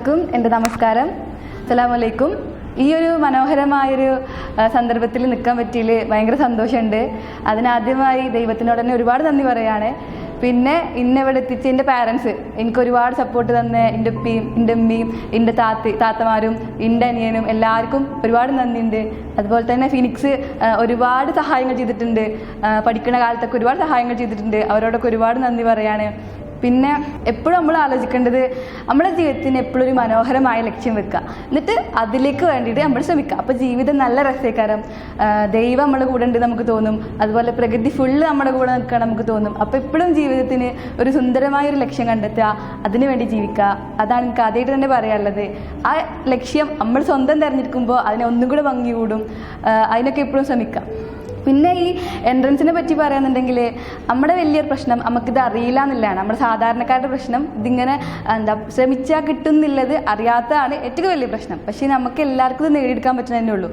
എല്ലാവർക്കും എൻ്റെ നമസ്കാരം. അസ്സലാമു അലൈക്കും. ഈ ഒരു മനോഹരമായൊരു സന്ദർഭത്തിൽ നിൽക്കാൻ പറ്റിയതിൽ ഭയങ്കര സന്തോഷമുണ്ട്. അതിനാദ്യമായി ദൈവത്തിനോട് തന്നെ ഒരുപാട് നന്ദി പറയുകയാണ്. പിന്നെ ഇന്നെ ഇവിടെ എത്തിച്ച എൻ്റെ പാരൻസ് എനിക്ക് ഒരുപാട് സപ്പോർട്ട് തന്ന എൻ്റെ ഉപ്പയും എൻ്റെ ഉമ്മയും എൻ്റെ താത്തമാരും എൻ്റെ അനിയനും എല്ലാവർക്കും ഒരുപാട് നന്ദിയുണ്ട്. അതുപോലെ തന്നെ ഫിനിക്സ് ഒരുപാട് സഹായങ്ങൾ ചെയ്തിട്ടുണ്ട്. പഠിക്കുന്ന കാലത്തൊക്കെ ഒരുപാട് സഹായങ്ങൾ ചെയ്തിട്ടുണ്ട്. അവരോടൊക്കെ ഒരുപാട് നന്ദി പറയാണ്. പിന്നെ എപ്പോഴും നമ്മൾ ആലോചിക്കേണ്ടത് നമ്മുടെ ജീവിതത്തിന് എപ്പോഴും ഒരു മനോഹരമായ ലക്ഷ്യം വെക്കുക, എന്നിട്ട് അതിലേക്ക് വേണ്ടിയിട്ട് നമ്മൾ ശ്രമിക്കുക. അപ്പോൾ ജീവിതം നല്ല രസകരം, ദൈവം നമ്മുടെ കൂടെ ഉണ്ട് നമുക്ക് തോന്നും. അതുപോലെ പ്രകൃതി ഫുള്ള് നമ്മുടെ കൂടെ നിൽക്കാൻ നമുക്ക് തോന്നും. അപ്പോൾ എപ്പോഴും ജീവിതത്തിന് ഒരു സുന്ദരമായൊരു ലക്ഷ്യം കണ്ടെത്തുക, അതിനു വേണ്ടി ജീവിക്കുക. അതാണ് എനിക്ക് ആദ്യമായിട്ട് തന്നെ പറയാനുള്ളത്. ആ ലക്ഷ്യം നമ്മൾ സ്വന്തം തിരഞ്ഞെടുക്കുമ്പോൾ അതിനെ ഒന്നും കൂടെ ഭംഗി കൂടും. അതിനൊക്കെ എപ്പോഴും ശ്രമിക്കാം. പിന്നെ ഈ എൻട്രൻസിനെ പറ്റി പറയുന്നുണ്ടെങ്കിൽ നമ്മുടെ വലിയൊരു പ്രശ്നം നമുക്കിത് അറിയില്ല എന്നുള്ളതാണ്. നമ്മുടെ സാധാരണക്കാരുടെ പ്രശ്നം ഇതിങ്ങനെ ശ്രമിച്ചാൽ കിട്ടുന്നില്ലത് അറിയാത്തതാണ് ഏറ്റവും വലിയ പ്രശ്നം. പക്ഷേ നമുക്ക് എല്ലാവർക്കും ഇത് നേടിയെടുക്കാൻ പറ്റുന്നതന്നെ ഉള്ളൂ.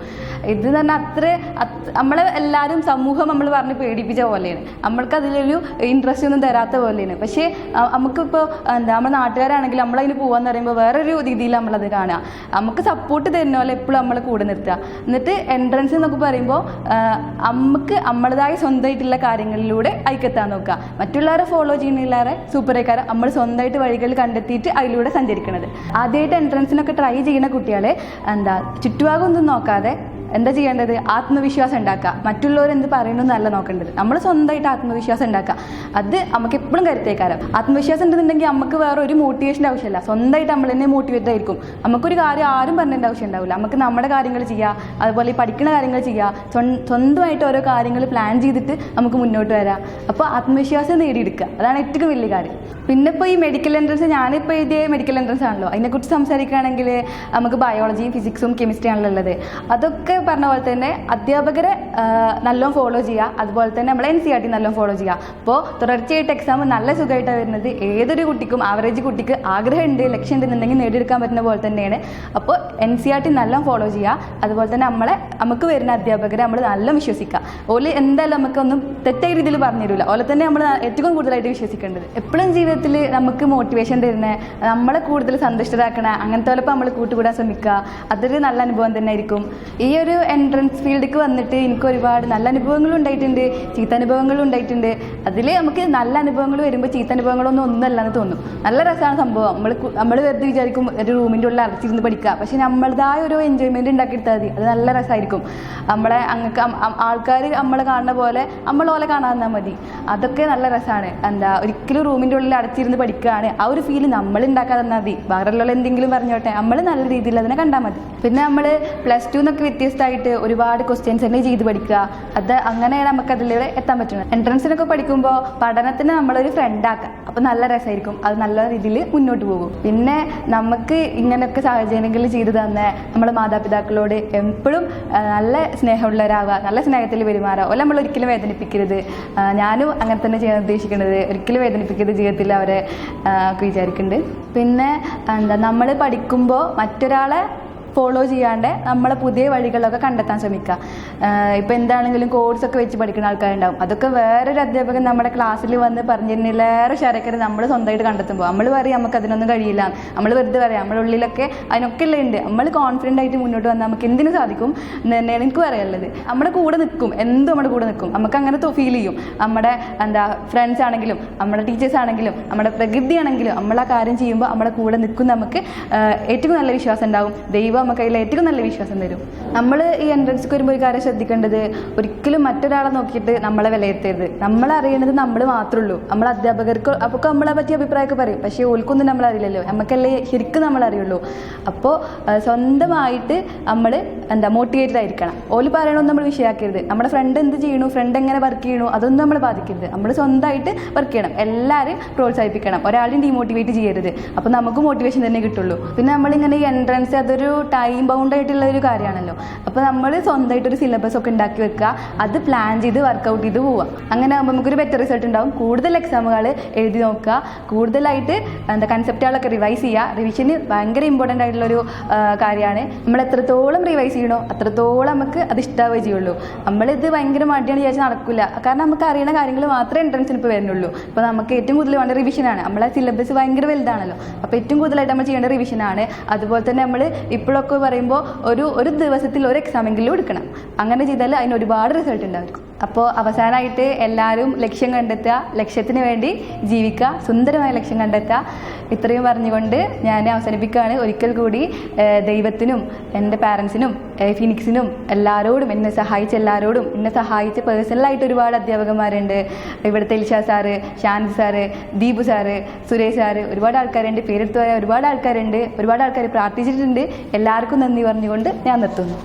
ഇത് തന്നെ നമ്മളെ എല്ലാവരും സമൂഹം നമ്മൾ പറഞ്ഞ് പേടിപ്പിച്ച പോലെയാണ്. നമ്മൾക്ക് അതിലൊരു ഇൻട്രസ്റ്റ് ഒന്നും തരാത്ത പോലെയാണ്. പക്ഷേ നമുക്കിപ്പോൾ നമ്മുടെ നാട്ടുകാരാണെങ്കിൽ നമ്മളതിന് പോകാമെന്ന് പറയുമ്പോൾ വേറൊരു രീതിയിൽ നമ്മളത് കാണുക. നമുക്ക് സപ്പോർട്ട് തരുന്ന പോലെ എപ്പോഴും നമ്മൾ കൂടെ നിർത്തുക. എന്നിട്ട് എൻട്രൻസ് എന്നൊക്കെ പറയുമ്പോൾ നമുക്ക് നമ്മളതായ സ്വന്തമായിട്ടുള്ള കാര്യങ്ങളിലൂടെ അതിക്കെത്താൻ നോക്കുക. മറ്റുള്ളവരെ ഫോളോ ചെയ്യുന്നില്ലാതെ സൂപ്പറേക്കാരെ നമ്മൾ സ്വന്തമായിട്ട് വഴികൾ കണ്ടെത്തിയിട്ട് അതിലൂടെ സഞ്ചരിക്കുന്നത്. ആദ്യമായിട്ട് എൻട്രൻസിനൊക്കെ ട്രൈ ചെയ്യുന്ന കുട്ടികളെ ചുറ്റുഭാഗമൊന്നും നോക്കാതെ എന്താ ചെയ്യേണ്ടത്? ആത്മവിശ്വാസം ഉണ്ടാക്കുക. മറ്റുള്ളവർ എന്ത് പറയുന്നതെന്നല്ല നോക്കേണ്ടത്, നമ്മൾ സ്വന്തമായിട്ട് ആത്മവിശ്വാസം ഉണ്ടാക്കുക. അത് നമുക്ക് എപ്പോഴും കരുത്തേക്കാരം. ആത്മവിശ്വാസം ഉണ്ടെന്നുണ്ടെങ്കിൽ നമുക്ക് വേറെ ഒരു മോട്ടിവേഷൻ്റെ ആവശ്യമില്ല. സ്വന്തമായിട്ട് നമ്മൾ തന്നെ മോട്ടിവേറ്റ് ആയിരിക്കും. നമുക്കൊരു കാര്യം ആരും പറഞ്ഞേണ്ട ആവശ്യം ഉണ്ടാവില്ല. നമുക്ക് നമ്മുടെ കാര്യങ്ങൾ ചെയ്യുക, അതുപോലെ ഈ പഠിക്കുന്ന കാര്യങ്ങൾ ചെയ്യുക, സ്വന്തമായിട്ട് ഓരോ കാര്യങ്ങൾ പ്ലാൻ ചെയ്തിട്ട് നമുക്ക് മുന്നോട്ട് വരാം. അപ്പോൾ ആത്മവിശ്വാസം നേടിയെടുക്കുക, അതാണ് ഏറ്റവും വലിയ കാര്യം. പിന്നെ ഇപ്പോൾ ഈ മെഡിക്കൽ എൻട്രൻസ്, ഞാനിപ്പോൾ ഇതേ മെഡിക്കൽ എൻട്രൻസ് ആണല്ലോ, അതിനെക്കുറിച്ച് സംസാരിക്കുകയാണെങ്കിൽ നമുക്ക് ബയോളജിയും ഫിസിക്സും കെമിസ്ട്രിയാണല്ലോ ഉള്ളത്. അതൊക്കെ പറഞ്ഞ പോലെ തന്നെ അധ്യാപകരെ നല്ലോണം ഫോളോ ചെയ്യുക, അതുപോലെ തന്നെ നമ്മൾ NCERT നല്ലോണം ഫോളോ ചെയ്യുക. അപ്പോൾ തുടർച്ചയായിട്ട് എക്സാം നല്ല സുഖമായിട്ടാണ് വരുന്നത്. ഏതൊരു കുട്ടിക്കും, ആവറേജ് കുട്ടിക്ക് ആഗ്രഹമുണ്ട്, ലക്ഷ്യം ഉണ്ടെന്നുണ്ടെങ്കിൽ നേടിയെടുക്കാൻ പറ്റുന്ന പോലെ തന്നെയാണ്. അപ്പോൾ NCERT നല്ലോണം ഫോളോ ചെയ്യുക. അതുപോലെ തന്നെ നമുക്ക് വരുന്ന അധ്യാപകരെ നമ്മൾ നല്ല വിശ്വസിക്കുക. ഓല് എന്തായാലും നമുക്കൊന്നും തെറ്റായ രീതിയിൽ പറഞ്ഞു തരില്ല. ഓലെ തന്നെ നമ്മൾ ഏറ്റവും കൂടുതലായിട്ട് വിശ്വസിക്കേണ്ടത്. എപ്പോഴും ജീവിതത്തിൽ നമുക്ക് മോട്ടിവേഷൻ തരുന്ന, നമ്മളെ കൂടുതൽ സന്തുഷ്ടരാക്കണ അങ്ങനത്തെ പോലെ നമ്മൾ കൂട്ടുകൂടാൻ ശ്രമിക്കുക. അതൊരു നല്ല അനുഭവം തന്നെ ആയിരിക്കും. ഈ ഒരു എൻട്രൻസ് ഫീൽഡിലേക്ക് വന്നിട്ട് എനിക്ക് ഒരുപാട് നല്ല അനുഭവങ്ങളും ഉണ്ടായിട്ടുണ്ട്, ചീത്ത അനുഭവങ്ങളും ഉണ്ടായിട്ടുണ്ട്. അതിൽ നമുക്ക് നല്ല അനുഭവങ്ങൾ വരുമ്പോൾ ചീത്ത അനുഭവങ്ങളൊന്നും ഒന്നല്ല എന്ന് തോന്നും. നല്ല രസമാണ് സംഭവം. നമ്മൾ വെറുതെ വിചാരിക്കും ഒരു റൂമിൻ്റെ ഉള്ളിൽ അടച്ചിരുന്ന് പഠിക്കുക, പക്ഷെ നമ്മളുടേതായ ഒരു എൻജോയ്മെൻറ്റ് ഉണ്ടാക്കിയെടുത്താൽ മതി, അത് നല്ല രസമായിരിക്കും. ആൾക്കാർ നമ്മളെ കാണുന്ന പോലെ നമ്മളോലെ കാണാൻ മതി. അതൊക്കെ നല്ല രസമാണ്. ഒരിക്കലും റൂമിൻ്റെ ഉള്ളിൽ അടച്ചിരുന്ന് പഠിക്കുകയാണ് ആ ഒരു ഫീൽ നമ്മൾ ഉണ്ടാക്കാൻ തന്നാൽ മതി. വേറെയുള്ള എന്തെങ്കിലും പറഞ്ഞോട്ടെ, നമ്മൾ നല്ല രീതിയിൽ അതിനെ കണ്ടാൽ മതി. പിന്നെ നമ്മൾ +2 എന്നൊക്കെ വ്യത്യസ്തമായിട്ട് ഒരുപാട് ക്വസ്റ്റ്യൻസ് തന്നെ ചെയ്ത് പഠിക്കുക. അത് അങ്ങനെയാണ് നമുക്ക് അതിലൂടെ എത്താൻ പറ്റുന്നത്. എൻട്രൻസിനൊക്കെ പഠിക്കുമ്പോൾ പഠനത്തിന് നമ്മളൊരു ഫ്രണ്ടാക്കുക. അപ്പോൾ നല്ല രസമായിരിക്കും, അത് നല്ല രീതിയിൽ മുന്നോട്ട് പോകും. പിന്നെ നമുക്ക് ഇങ്ങനെയൊക്കെ സാഹചര്യങ്ങളിൽ ചെയ്തു തന്നെ നമ്മുടെ മാതാപിതാക്കളോട് എപ്പോഴും നല്ല സ്നേഹമുള്ളവരാവുക, നല്ല സ്നേഹത്തിൽ പെരുമാറുക. ഓല നമ്മൾ ഒരിക്കലും വേദനിപ്പിക്കരുത്. ഞാനും അങ്ങനെ തന്നെ ചെയ്യാൻ ഉദ്ദേശിക്കുന്നത്. ഒരിക്കലും വേദനിപ്പിക്കരുത് ജീവിതത്തിൽ അവരെ ഒക്കെ വിചാരിക്കുന്നുണ്ട്. പിന്നെ നമ്മൾ പഠിക്കുമ്പോൾ മറ്റൊരാളെ ഫോളോ ചെയ്യാണ്ട് നമ്മളെ പുതിയ വഴികളൊക്കെ കണ്ടെത്താൻ ശ്രമിക്കുക. ഇപ്പോൾ എന്താണെങ്കിലും കോഴ്സൊക്കെ വെച്ച് പഠിക്കുന്ന ആൾക്കാരുണ്ടാവും. അതൊക്കെ വേറൊരു അധ്യാപകൻ നമ്മുടെ ക്ലാസ്സിൽ വന്ന് പറഞ്ഞിരുന്നില്ലേറെ ശരക്കര നമ്മൾ സ്വന്തമായിട്ട് കണ്ടെത്തുമ്പോൾ നമ്മൾ പറയും നമുക്ക് അതിനൊന്നും കഴിയില്ല, നമ്മൾ വെറുതെ പറയാം. നമ്മുടെ ഉള്ളിലൊക്കെ അതിനൊക്കെ ഉള്ള ഉണ്ട്. നമ്മൾ കോൺഫിഡൻ്റ് ആയിട്ട് മുന്നോട്ട് വന്നാൽ നമുക്ക് എന്തിനു സാധിക്കും തന്നെയാണ് എനിക്ക് പറയാനുള്ളത്. നമ്മുടെ കൂടെ നിൽക്കും, എന്തും നമ്മുടെ കൂടെ നിൽക്കും. നമുക്ക് അങ്ങനെ ഫീൽ ചെയ്യും. നമ്മുടെ ഫ്രണ്ട്സ് ആണെങ്കിലും നമ്മുടെ ടീച്ചേഴ്സ് ആണെങ്കിലും നമ്മുടെ പ്രകൃതി ആണെങ്കിലും നമ്മളാ കാര്യം ചെയ്യുമ്പോൾ നമ്മുടെ കൂടെ നിൽക്കും. നമുക്ക് ഏറ്റവും നല്ല വിശ്വാസം ഉണ്ടാവും. ദൈവം നമുക്ക് അതിൽ ഏറ്റവും നല്ല വിശ്വാസം തരും. നമ്മൾ ഈ എൻട്രൻസിക്ക് വരുമ്പോൾ ഒരു കാര്യം ശ്രദ്ധിക്കേണ്ടത്, ഒരിക്കലും മറ്റൊരാളെ നോക്കിയിട്ട് നമ്മളെ വിലയിരുത്തരുത്. നമ്മളറിയണത് നമ്മൾ മാത്രമേ ഉള്ളൂ. നമ്മൾ അധ്യാപകർക്ക് അപ്പോൾ നമ്മളെ പറ്റി അഭിപ്രായമൊക്കെ പറയും, പക്ഷേ ഓൽക്കൊന്നും നമ്മളറിയില്ലല്ലോ, നമുക്കല്ലേ ശരിക്കും നമ്മളറിയുള്ളൂ. അപ്പോൾ സ്വന്തമായിട്ട് നമ്മൾ മോട്ടിവേറ്റഡ് ആയിരിക്കണം. ഓല് പറയണമെന്ന് നമ്മൾ വിഷയമാക്കരുത്. നമ്മുടെ ഫ്രണ്ട് എന്ത് ചെയ്യണു, ഫ്രണ്ട് എങ്ങനെ വർക്ക് ചെയ്യണു, അതൊന്നും നമ്മൾ ബാധിക്കരുത്. നമ്മൾ സ്വന്തമായിട്ട് വർക്ക് ചെയ്യണം, എല്ലാവരെയും പ്രോത്സാഹിപ്പിക്കണം, ഒരാളെയും ഡീമോട്ടിവേറ്റ് ചെയ്യരുത്. അപ്പോൾ നമുക്ക് മോട്ടിവേഷൻ തന്നെ കിട്ടുള്ളൂ. പിന്നെ നമ്മളിങ്ങനെ ഈ എൻട്രൻസ് അതൊരു ടൈം ബൗണ്ട് ആയിട്ടുള്ള ഒരു കാര്യമാണല്ലോ. അപ്പോൾ നമ്മൾ സ്വന്തമായിട്ടൊരു സിലബസ് ഒക്കെ ഉണ്ടാക്കി വെക്കുക, അത് പ്ലാൻ ചെയ്ത് വർക്കൗട്ട് ചെയ്ത് പോവുക. അങ്ങനെ ആകുമ്പോൾ നമുക്കൊരു ബെറ്റർ റിസൾട്ട് ഉണ്ടാവും. കൂടുതൽ എക്സാമുകൾ എഴുതി നോക്കുക, കൂടുതലായിട്ട് കൺസെപ്റ്റുകളൊക്കെ റിവൈസ് ചെയ്യുക. റിവിഷന് ഭയങ്കര ഇമ്പോർട്ടൻ്റ് ആയിട്ടുള്ളൊരു കാര്യമാണ്. നമ്മൾ എത്രത്തോളം റിവൈസ് ചെയ്യണോ അത്രത്തോളം നമുക്ക് അത് ഇഷ്ടാവുകയേ ചെയ്യുള്ളൂ. നമ്മളിത് ഭയങ്കര മടിയാണ് വിചാരിച്ചാൽ നടക്കില്ല. കാരണം നമുക്ക് അറിയുന്ന കാര്യങ്ങൾ മാത്രമേ എൻട്രൻസിന് ഇപ്പോൾ വരുന്നുള്ളൂ. അപ്പോൾ നമുക്ക് ഏറ്റവും കൂടുതൽ വേണ്ട റിവിഷനാണ്. നമ്മളെ സിലബസ് ഭയങ്കര വലുതാണല്ലോ. അപ്പോൾ ഏറ്റവും കൂടുതലായിട്ട് നമ്മൾ ചെയ്യേണ്ട റിവിഷനാണ്. അതുപോലെ തന്നെ നമ്മൾ ഇപ്പോഴൊക്കെ പറയുമ്പോൾ ഒരു ദിവസത്തിൽ ഒരു എക്സാമെങ്കിലും എടുക്കണം. അങ്ങനെ ചെയ്താൽ അതിന് ഒരുപാട് റിസൾട്ട് ഉണ്ടായിരിക്കും. അപ്പോൾ അവസാനമായിട്ട് എല്ലാവരും ലക്ഷ്യം കണ്ടെത്തുക, ലക്ഷ്യത്തിന് വേണ്ടി ജീവിക്കുക, സുന്ദരമായ ലക്ഷ്യം കണ്ടെത്തുക. ഇത്രയും പറഞ്ഞുകൊണ്ട് ഞാൻ അവസാനിപ്പിക്കുകയാണ്. ഒരിക്കൽ കൂടി ദൈവത്തിനും എൻ്റെ പാരൻസിനും ഫിനിക്സിനും എല്ലാവരോടും, എന്നെ സഹായിച്ച എല്ലാവരോടും, എന്നെ സഹായിച്ച പേഴ്സണലായിട്ട് ഒരുപാട് അധ്യാപകന്മാരുണ്ട്. ഇവിടുത്തെ Ilsha sir, Shanthi sir, Deepu sir, Suresh sir, ഒരുപാട് ആൾക്കാരുണ്ട്. പേരെടുത്ത് പറയാൻ ഒരുപാട് ആൾക്കാരുണ്ട്. ഒരുപാട് ആൾക്കാർ പ്രാർത്ഥിച്ചിട്ടുണ്ട്. എല്ലാവർക്കും നന്ദി പറഞ്ഞുകൊണ്ട് ഞാൻ നിർത്തുന്നു.